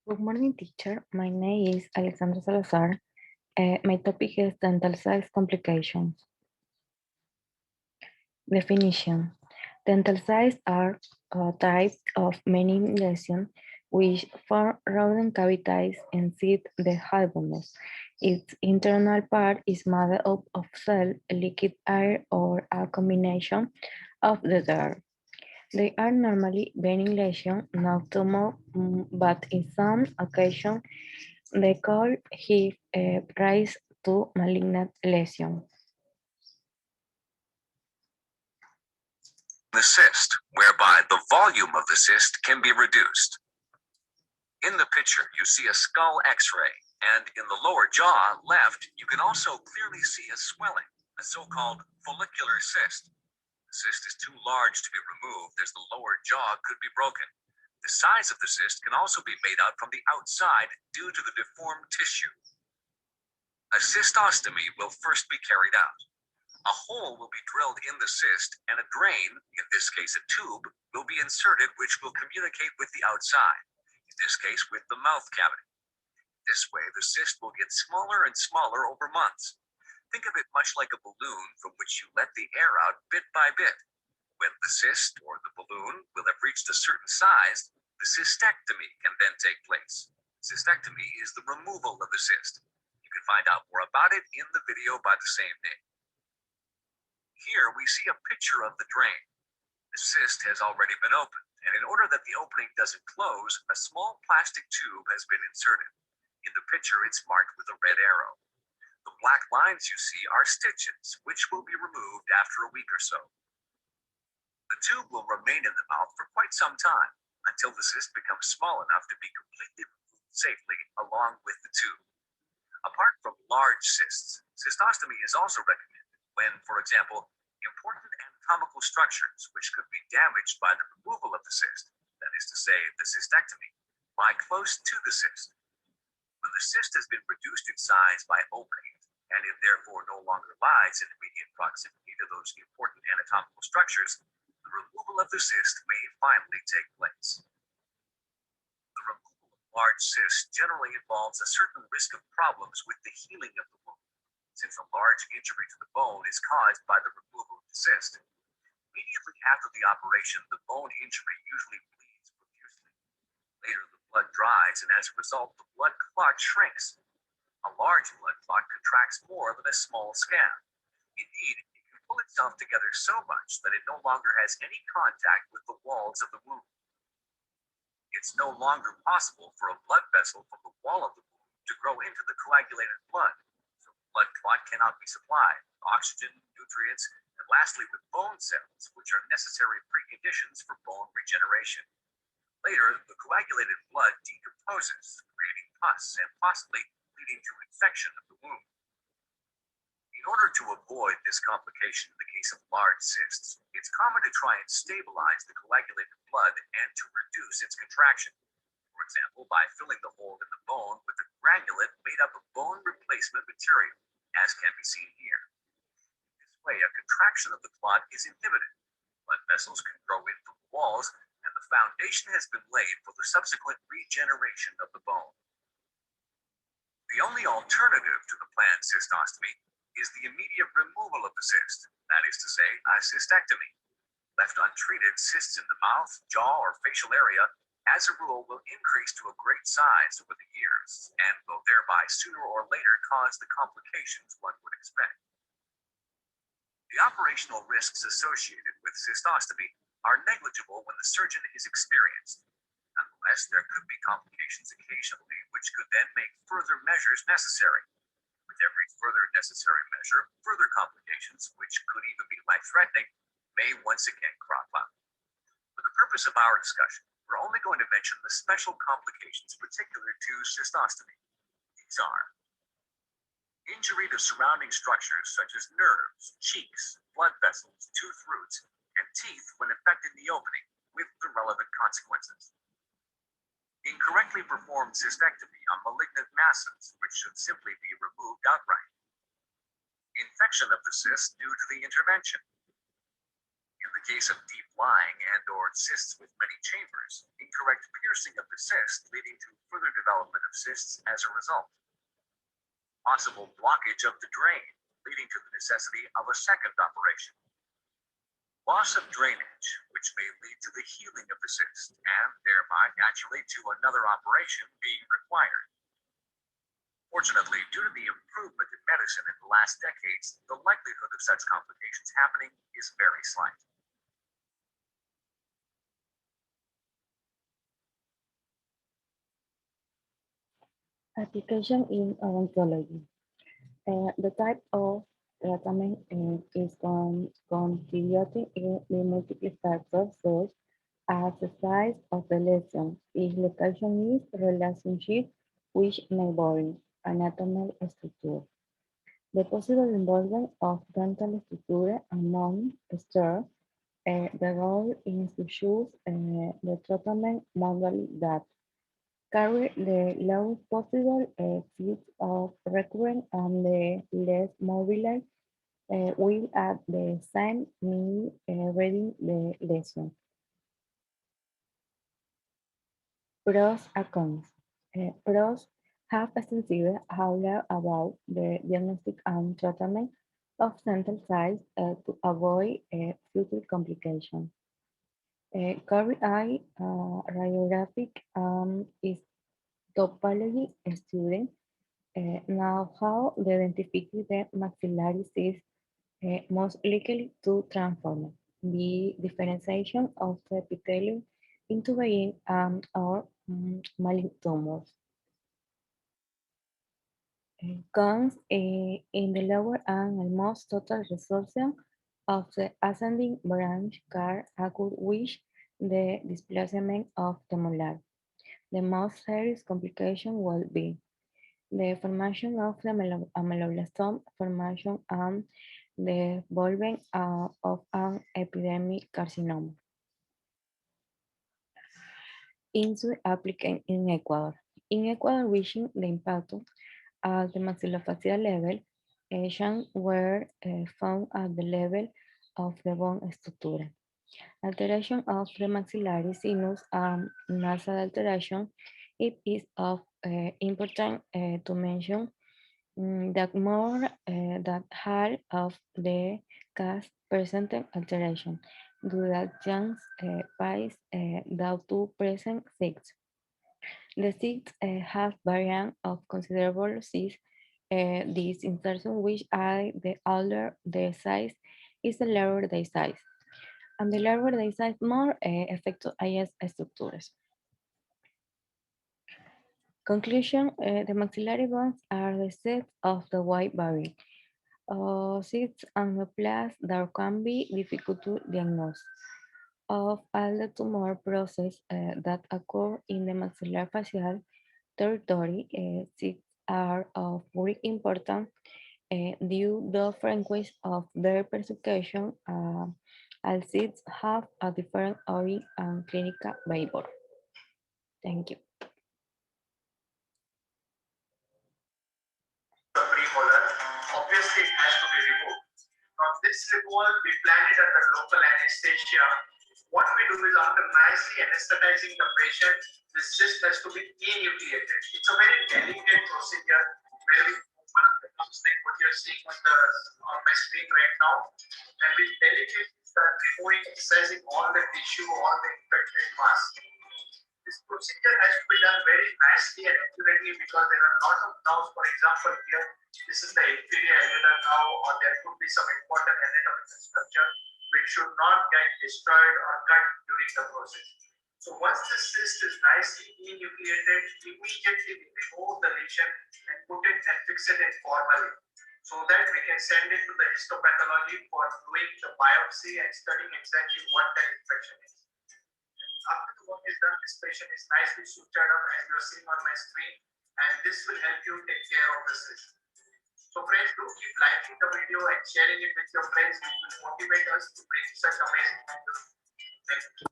Good morning, teacher. My name is Alexandra Salazar. My topic is dental size complications. Definition. Dental size are a type of many lesions which form round cavities and sit the hypomus. Its internal part is made up of cell, liquid air, or a combination of the two. They are normally benign lesions, not tumor, but in some occasions they could give rise to malignant lesion. The cyst, whereby the volume of the cyst can be reduced. In the picture, you see a skull x-ray, and in the lower jaw left, you can also clearly see a swelling, a so-called follicular cyst. The cyst is too large to be removed as the lower jaw could be broken. The size of the cyst can also be made out from the outside due to the deformed tissue. A cystostomy will first be carried out. A hole will be drilled in the cyst, and a drain, in this case a tube, will be inserted which will communicate with the outside, in this case with the mouth cavity. This way, the cyst will get smaller and smaller over months. Think of it much like a balloon from which you let the air out bit by bit. When the cyst or the balloon will have reached a certain size, the cystectomy can then take place. Cystectomy is the removal of the cyst. You can find out more about it in the video by the same name. Here we see a picture of the drain. The cyst has already been opened, and in order that the opening doesn't close, a small plastic tube has been inserted. In the picture, it's marked with a red arrow. The black lines you see are stitches, which will be removed after a week or so. The tube will remain in the mouth for quite some time, until the cyst becomes small enough to be completely removed safely along with the tube. Apart from large cysts, cystostomy is also recommended when, for example, important anatomical structures which could be damaged by the removal of the cyst, that is to say, the cystectomy, lie close to the cyst. When the cyst has been reduced in size by opening it, and it therefore no longer lies in immediate proximity to those important anatomical structures, the removal of the cyst may finally take place. The removal of large cysts generally involves a certain risk of problems with the healing of the wound, since a large injury to the bone is caused by the removal of the cyst. Immediately after the operation, the bone injury usually bleeds profusely. Later, the blood dries, and as a result, the blood clot shrinks. A large blood clot contracts more than a small scab. Indeed, it can pull itself together so much that it no longer has any contact with the walls of the wound. It's no longer possible for a blood vessel from the wall of the wound to grow into the coagulated blood. Blood clot cannot be supplied, oxygen, nutrients, and lastly with bone cells, which are necessary preconditions for bone regeneration. Later, the coagulated blood decomposes, creating pus and possibly leading to infection of the wound. In order to avoid this complication in the case of large cysts, it's common to try and stabilize the coagulated blood and to reduce its contraction. For example, by filling the hole in the bone with a granulate made up of bone replacement material, as can be seen here. This way, a contraction of the clot is inhibited. Blood vessels can grow in from the walls, and the foundation has been laid for the subsequent regeneration of the bone. The only alternative to the planned cystostomy is the immediate removal of the cyst, that is to say, a cystectomy. Left untreated, cysts in the mouth, jaw, or facial area as a rule, will increase to a great size over the years, and will thereby sooner or later cause the complications one would expect. The operational risks associated with cystostomy are negligible when the surgeon is experienced. Nonetheless, there could be complications occasionally, which could then make further measures necessary. With every further necessary measure, further complications, which could even be life-threatening, may once again crop up. For the purpose of our discussion, we're only going to mention the special complications particular to cystostomy. These are injury to surrounding structures such as nerves, cheeks, blood vessels, tooth roots, and teeth when affecting the opening, with the relevant consequences. Incorrectly performed cystectomy on malignant masses, which should simply be removed outright. Infection of the cyst due to the intervention. In the the case of deep lying and or cysts with many chambers, incorrect piercing of the cyst leading to further development of cysts as a result. Possible blockage of the drain, leading to the necessity of a second operation. Loss of drainage, which may lead to the healing of the cyst and thereby naturally to another operation being required. Fortunately, due to the improvement in medicine in the last decades, the likelihood of such complications happening is very slight. Application in odontology. The type of treatment is contributing in multiple factors such as the size of the lesion, its location is relationship with neighboring anatomical structure. The possible involvement of dental structure among stairs, the goal is to choose the treatment model that carry the lowest possible fit of recurrent and the less mobile will at the same mean reading the lesson. Pros and cons. Pros have extensive knowledge about the diagnostic and treatment of dental size to avoid future complications. Carry eye radiographic is topology student now how they identify the maxillary cyst most likely to transform the differentiation of the epithelium into benign or malignant tumors. Cons in the lower and almost total resorption of the ascending branch car occur with the displacement of the molar. The most serious complication will be the formation of the ameloblastoma formation and the development of an epidemic carcinoma. Into applicant in Ecuador. In Ecuador, reaching the impact at the maxillofacial level, lesions were found at the level of the bone structure. Alteration of the maxillary sinus and nasal alteration. It is of importance to mention that more than half of the cast presented alteration, due that chance pays due to present sex. The seeds have variant of considerable size. This insertion which the older the size is the larger the size. And the larger the size, more effective IS structures. Conclusion, the maxillary bones are the set of the white barrier. Cysts and neoplasms that can be difficult to diagnose. Of all the tumor process that occur in the maxillofacial territory, cysts are of great importance due the frequency of their persecution. All cysts have a different origin and clinical behavior. Thank you. The premolar, obviously it has to be removed. From this removal, we plan it under local anesthesia. What we do is after nicely anesthetizing the patient, this cyst has to be enucleated. It's a very delicate procedure where we open up the gums like what you're seeing on my screen right now. And we delicately start removing, excising all the tissue, all the infected mass. This procedure has to be done very nicely and accurately because there are a lot of nerves. For example, here, this is the inferior areolar nerve, or there could be some important anatomical structure which should not get destroyed or cut during the process. So once the cyst is nicely enucleated, immediately we remove the lesion and put it and fix it in formalin so that we can send it to the histopathology for doing the biopsy and studying exactly what that infection is. After the work is done, this patient is nicely sutured up as you are seeing on my screen, and this will help you take care of the cyst. So friends, do keep liking the video and sharing it with your friends. It will motivate us to bring such amazing videos. Thank you.